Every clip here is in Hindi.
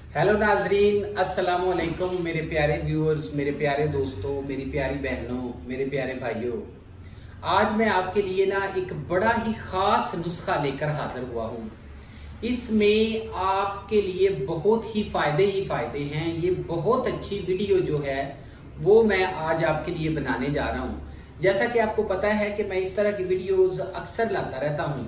हेलो नाजरीन, अस्सलाम वालेकुम मेरे प्यारे व्यूअर्स, मेरे प्यारे दोस्तों, मेरी प्यारी बहनों, मेरे प्यारे भाइयों। आज मैं आपके लिए ना एक बड़ा ही खास नुस्खा लेकर हाजिर हुआ हूँ। इसमें आपके लिए बहुत ही फायदे हैं। ये बहुत अच्छी वीडियो जो है वो मैं आज आपके लिए बनाने जा रहा हूँ। जैसा कि आपको पता है कि मैं इस तरह की वीडियोस अक्सर लाता रहता हूँ,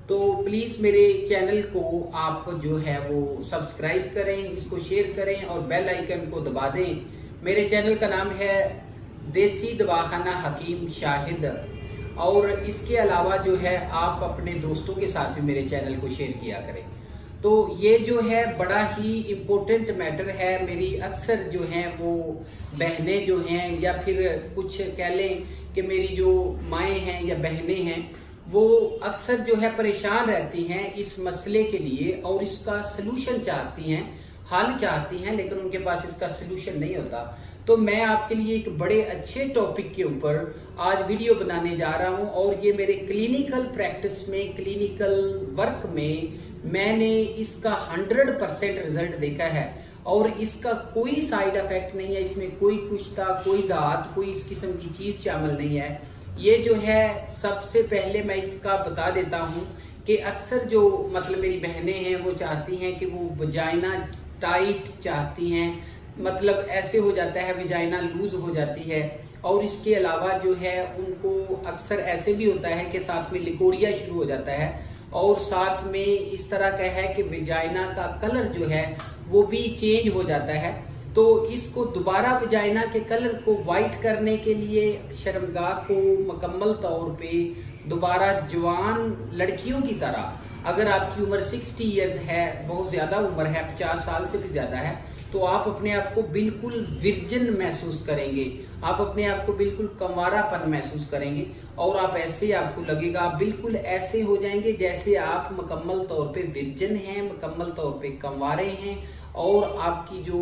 तो प्लीज मेरे चैनल को आप जो है वो सब्सक्राइब करें, इसको शेयर करें और बेल आइकन को दबा दें। मेरे चैनल का नाम है देसी दवाखाना हकीम शाहिद, और इसके अलावा जो है आप अपने दोस्तों के साथ भी मेरे चैनल को शेयर किया करें। तो ये जो है बड़ा ही इम्पोर्टेंट मैटर है। मेरी अक्सर जो है वो बहनें जो हैं, या फिर कुछ कह लें कि मेरी जो माएँ हैं या बहनें हैं, वो अक्सर जो है परेशान रहती हैं इस मसले के लिए और इसका सलूशन चाहती हैं, हल चाहती हैं, लेकिन उनके पास इसका सलूशन नहीं होता। तो मैं आपके लिए एक बड़े अच्छे टॉपिक के ऊपर आज वीडियो बनाने जा रहा हूं, और ये मेरे क्लिनिकल प्रैक्टिस में, क्लिनिकल वर्क में मैंने इसका 100% रिजल्ट देखा है, और इसका कोई साइड इफेक्ट नहीं है। इसमें कोई कुश्ता, कोई दांत, कोई इस किस्म की चीज शामिल नहीं है। ये जो है सबसे पहले मैं इसका बता देता हूं कि अक्सर जो मतलब मेरी बहनें हैं वो चाहती हैं कि वो वजाइना टाइट चाहती हैं, मतलब ऐसे हो जाता है, वजाइना लूज हो जाती है। और इसके अलावा जो है उनको अक्सर ऐसे भी होता है कि साथ में लिकोरिया शुरू हो जाता है, और साथ में इस तरह का है कि वजाइना का कलर जो है वो भी चेंज हो जाता है। तो इसको दोबारा वजाइना के कलर को वाइट करने के लिए, शर्मगाह को मुकम्मल तौर पे दोबारा जवान लड़कियों की तरह, अगर आपकी उम्र 60 इयर्स है, बहुत ज्यादा उम्र है, 50 साल से भी ज्यादा है, तो आप अपने आप को बिल्कुल विर्जिन महसूस करेंगे, आप अपने आप को बिल्कुल कंवारापन महसूस करेंगे, और आप ऐसे आपको लगेगा, आप बिल्कुल ऐसे हो जाएंगे जैसे आप मुकम्मल तौर पे विर्जिन हैं, मुकम्मल तौर पे कंवारे हैं, और आपकी जो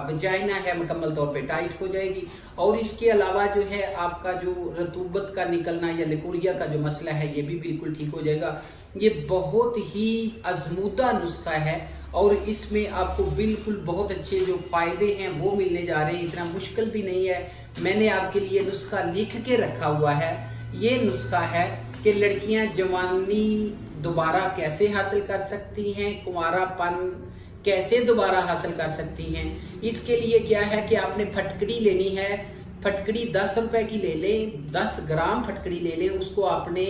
वजाइना है मुकम्मल तौर पे टाइट हो जाएगी। और इसके अलावा जो है आपका जो रतूबत का निकलना या लिकोरिया का जो मसला है ये भी बिल्कुल ठीक हो जाएगा। ये बहुत ही आजमूदा नुस्खा है, और इसमें आपको बिल्कुल बहुत अच्छे जो फायदे हैं वो मिलने जा रहे हैं। इतना मुश्किल भी नहीं है, मैंने आपके लिए नुस्खा लिख के रखा हुआ है। ये नुस्खा है कि लड़कियां जवानी दोबारा कैसे हासिल कर सकती हैं, कुंवारापन कैसे दोबारा हासिल कर सकती हैं। इसके लिए क्या है कि आपने फटकड़ी लेनी है। फटकड़ी 10 रुपए की ले लें, 10 ग्राम फटकड़ी ले लें। उसको आपने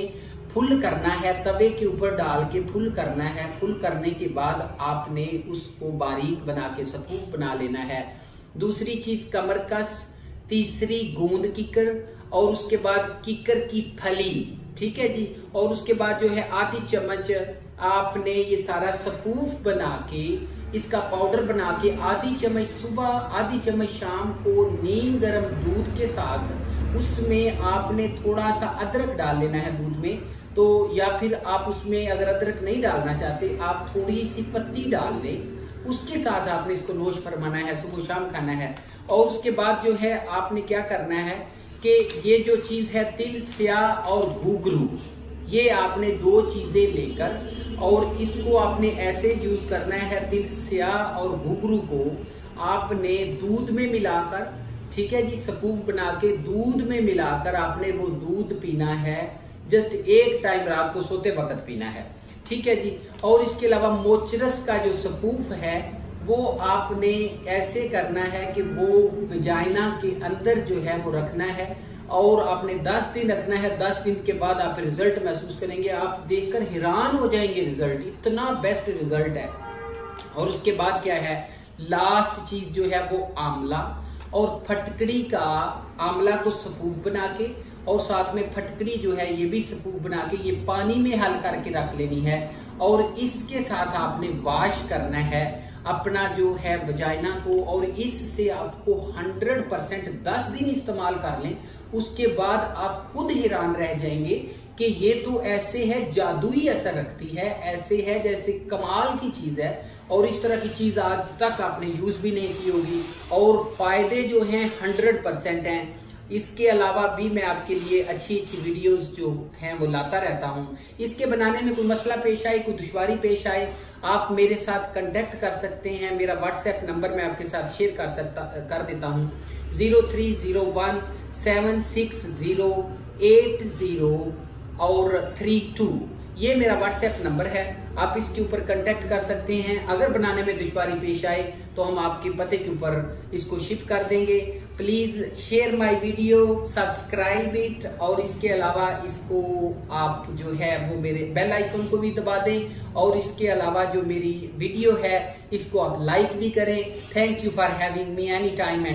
फुल करना है, तवे के ऊपर डाल के फुल करना है। फुल करने के बाद आपने उसको बारीक बना के सफूफ बना लेना है। दूसरी चीज कमरकस, तीसरी गोंद किकर, और उसके बाद किकर की फली, ठीक है जी। और उसके बाद जो है आधी चम्मच आपने ये सारा सफूफ बना के, इसका पाउडर बना के, आधी चम्मच सुबह, आधी चम्मच शाम को नीम गर्म दूध के साथ उसमें आपने थोड़ा सा अदरक डाल लेना है दूध में। तो या फिर आप उसमें अगर अदरक नहीं डालना चाहते, आप थोड़ी सी पत्ती डाल लें। उसके साथ आपने इसको नोश फरमाना है, सुबह शाम खाना है। और उसके बाद जो है आपने क्या करना है कि ये जो चीज है तिल स्याह और घुघरू, ये आपने 2 चीजें लेकर और इसको आपने ऐसे यूज करना है। तिल स्याह और घुघरू को आपने दूध में मिलाकर, ठीक है जी, सफूफ बना के दूध में मिलाकर आपने वो दूध पीना है। जस्ट एक टाइम रात को सोते वक्त पीना है, ठीक है जी। और इसके अलावा मोचरस का जो सफूफ है वो आपने ऐसे करना है कि वो वजाइना के अंदर जो है वो रखना है, और आपने 10 दिन रखना है। 10 दिन के बाद आप रिजल्ट महसूस करेंगे, आप देखकर हैरान हो जाएंगे। रिजल्ट इतना बेस्ट रिजल्ट है। और उसके बाद क्या है, लास्ट चीज जो है वो आंवला और फटकड़ी का, आंवला को सफूफ बना के और साथ में फटकड़ी जो है ये भी सफूफ बना के ये पानी में हल करके रख लेनी है, और इसके साथ आपने वॉश करना है अपना जो है वजाइना को। और इससे आपको 100% 10 दिन इस्तेमाल कर लें, उसके बाद आप खुद हैरान रह जाएंगे कि ये तो ऐसे है, जादुई असर रखती है, ऐसे है जैसे कमाल की चीज है। और इस तरह की चीज आज तक आपने यूज भी नहीं की होगी, और फायदे जो हैं 100% हैं। इसके अलावा भी मैं आपके लिए अच्छी अच्छी वीडियोस जो हैं वो लाता रहता हूं। इसके बनाने में कोई मसला पेश आए, कोई दुश्वारी पेश आए, आप मेरे साथ कांटेक्ट कर सकते हैं। मेरा व्हाट्सएप नंबर मैं आपके साथ शेयर कर देता हूँ 03017608 और 32। ये मेरा व्हाट्सएप नंबर है, आप इसके ऊपर कांटेक्ट कर सकते हैं। अगर बनाने में दुश्वारी पेश आए तो हम आपके पते के ऊपर इसको शिप कर देंगे। Please share my video, subscribe it, और इसके अलावा इसको आप जो है वो मेरे बेल आइकन को भी दबा दें, और इसके अलावा जो मेरी वीडियो है इसको आप लाइक भी करें। Thank you for having me any time and